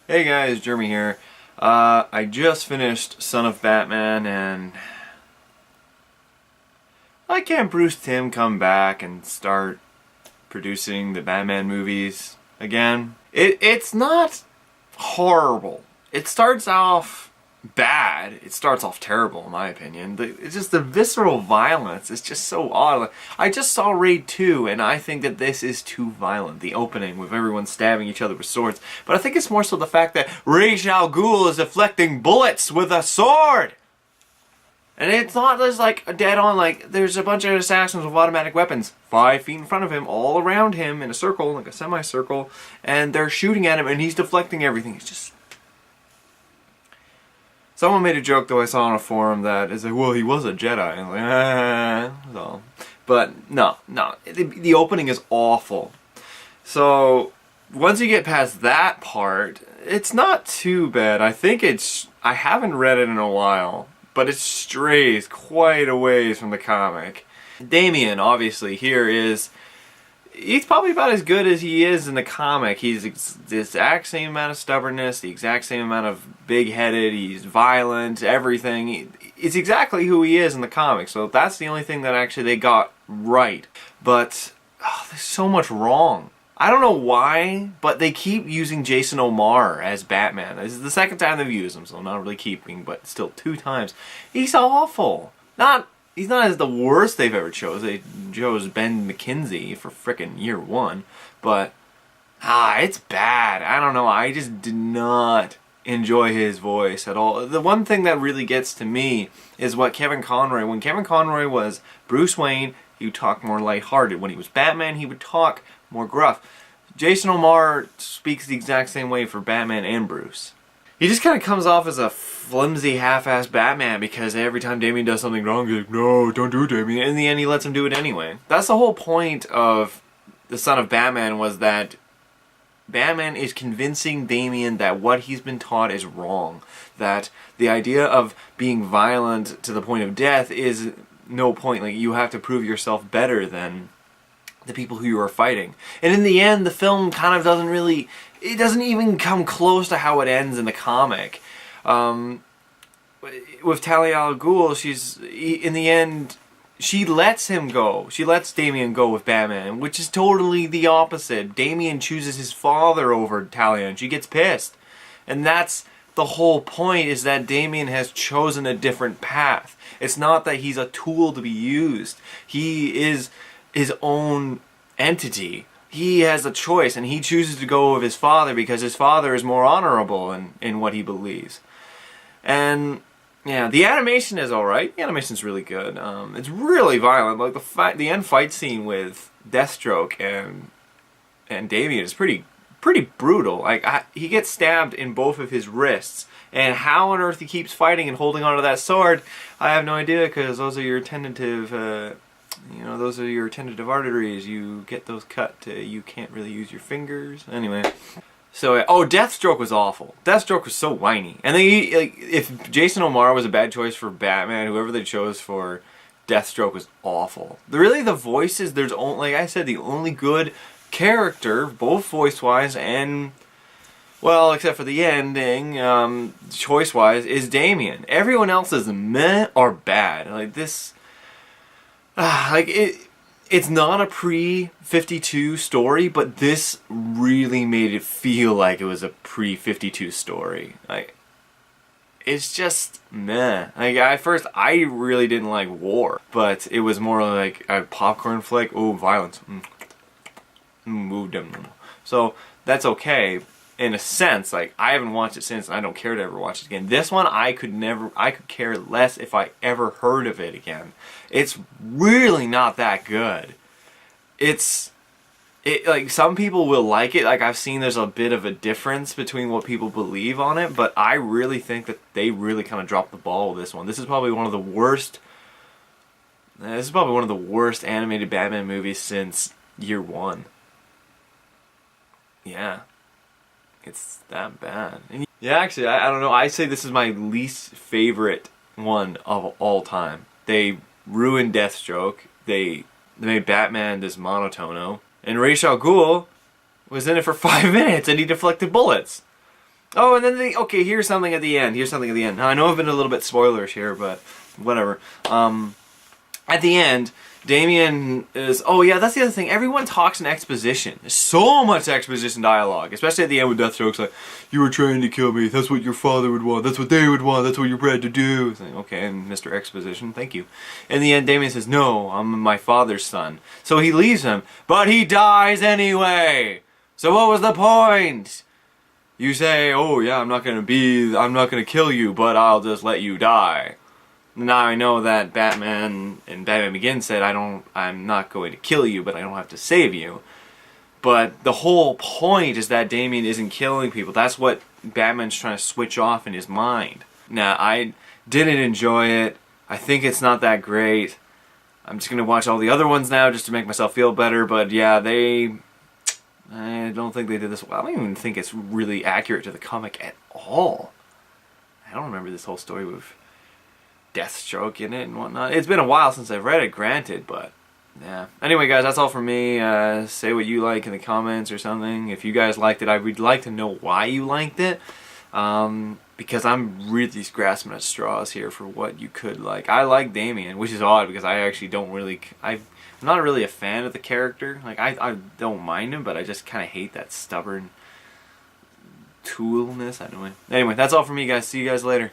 Hey guys, Jeremy here. I just finished Son of Batman, and why can't Bruce Timm come back and start producing the Batman movies again? It's not horrible. It starts off bad. It starts off terrible, in my opinion. It's just the visceral violence. It's just so odd. I just saw Raid 2, and I think that this is too violent. The opening with everyone stabbing each other with swords. But I think it's more so the fact that Ra's al Ghul is deflecting bullets with a sword! And it's not just like a dead-on, like, there's a bunch of assassins with automatic weapons 5 feet in front of him, all around him, in a circle, like a semicircle, and they're shooting at him, and he's deflecting everything. It's just... Someone made a joke, though, I saw on a forum that is like, well, he was a Jedi. And I'm like, so. But no. The opening is awful. So, once you get past that part, it's not too bad. I haven't read it in a while, but it strays quite a ways from the comic. Damian, obviously, he's probably about as good as he is in the comic. He's the exact same amount of stubbornness, the exact same amount of big-headed, he's violent, everything. It's exactly who he is in the comic, so that's the only thing that actually they got right. But there's so much wrong. I don't know why, but they keep using Jason O'Mara as Batman. This is the second time they've used him, so not really keeping, but still 2 times. He's awful. He's not as the worst they've ever chose. They chose Ben McKenzie for frickin' year 1. But, it's bad. I don't know. I just did not enjoy his voice at all. The one thing that really gets to me is what Kevin Conroy... When Kevin Conroy was Bruce Wayne, he would talk more lighthearted. When he was Batman, he would talk more gruff. Jason O'Mara speaks the exact same way for Batman and Bruce. He just kind of comes off as a flimsy, half-assed Batman because every time Damian does something wrong, he's like, no, don't do it, Damian. In the end, he lets him do it anyway. That's the whole point of the Son of Batman, was that Batman is convincing Damian that what he's been taught is wrong. That the idea of being violent to the point of death is no point. Like, you have to prove yourself better than the people who you are fighting. And in the end, the film kind of doesn't really... It doesn't even come close to how it ends in the comic. With Talia al Ghul, in the end, she lets him go. She lets Damian go with Batman, which is totally the opposite. Damian chooses his father over Talia, and she gets pissed. And that's the whole point, is that Damian has chosen a different path. It's not that he's a tool to be used. He is his own entity. He has a choice, and he chooses to go with his father because his father is more honorable in what he believes. And yeah, the animation is alright. The animation's really good. It's really violent. Like the end fight scene with Deathstroke and Damian is pretty brutal. Like he gets stabbed in both of his wrists, and how on earth he keeps fighting and holding onto that sword, I have no idea, because those are your tentative. Those are your tentative arteries. You get those cut. You can't really use your fingers. Anyway. So, Deathstroke was awful. Deathstroke was so whiny. And if Jason O'Mara was a bad choice for Batman, whoever they chose for Deathstroke was awful. Really, the voices, there's only, like I said, the only good character, both voice-wise and, well, except for the ending, choice-wise, is Damian. Everyone else is meh or bad. Like, this... It's not a pre-52 story, but this really made it feel like it was a pre-52 story. It's just meh. At first, I really didn't like war, but it was more like a popcorn flick. Oh, violence. Moved them. So that's okay. In a sense, I haven't watched it since, and I don't care to ever watch it again. This one, I could care less if I ever heard of it again. It's really not that good. Some people will like it. I've seen there's a bit of a difference between what people believe on it, but I really think that they really kind of dropped the ball with this one. This is probably one of the worst animated Batman movies since year 1. Yeah. It's that bad. Yeah, actually, I don't know. I say this is my least favorite one of all time. They ruined Deathstroke. They made Batman this monotono. And Ra's al Ghul was in it for 5 minutes and he deflected bullets. Oh, and then okay, here's something at the end. Now, I know I've been a little bit spoilerish here, but whatever. At the end, Damien is... Oh, yeah, that's the other thing. Everyone talks in exposition. There's so much exposition dialogue, especially at the end with Deathstroke's like, you were trying to kill me. That's what your father would want. That's what they would want. That's what you're bred to do. It's like, okay, and Mr. Exposition, thank you. In the end, Damien says, no, I'm my father's son. So he leaves him, but he dies anyway. So what was the point? You say, oh, yeah, I'm not going to kill you, but I'll just let you die. Now I know that Batman and Batman Begins said, I'm not going to kill you, but I don't have to save you. But the whole point is that Damien isn't killing people. That's what Batman's trying to switch off in his mind. Now, I didn't enjoy it. I think it's not that great. I'm just going to watch all the other ones now just to make myself feel better. But yeah, I don't think they did this well. I don't even think it's really accurate to the comic at all. I don't remember this whole story with Deathstroke in it and whatnot. It's been a while since I've read it, granted, but yeah. Anyway, guys, that's all from me. Say what you like in the comments or something. If you guys liked it, I would like to know why you liked it. Because I'm really grasping at straws here for what you could like. I like Damien, which is odd because I actually don't really... I'm not really a fan of the character. Like, I don't mind him, but I just kind of hate that stubborn toolness. Anyway, that's all from me, guys. See you guys later.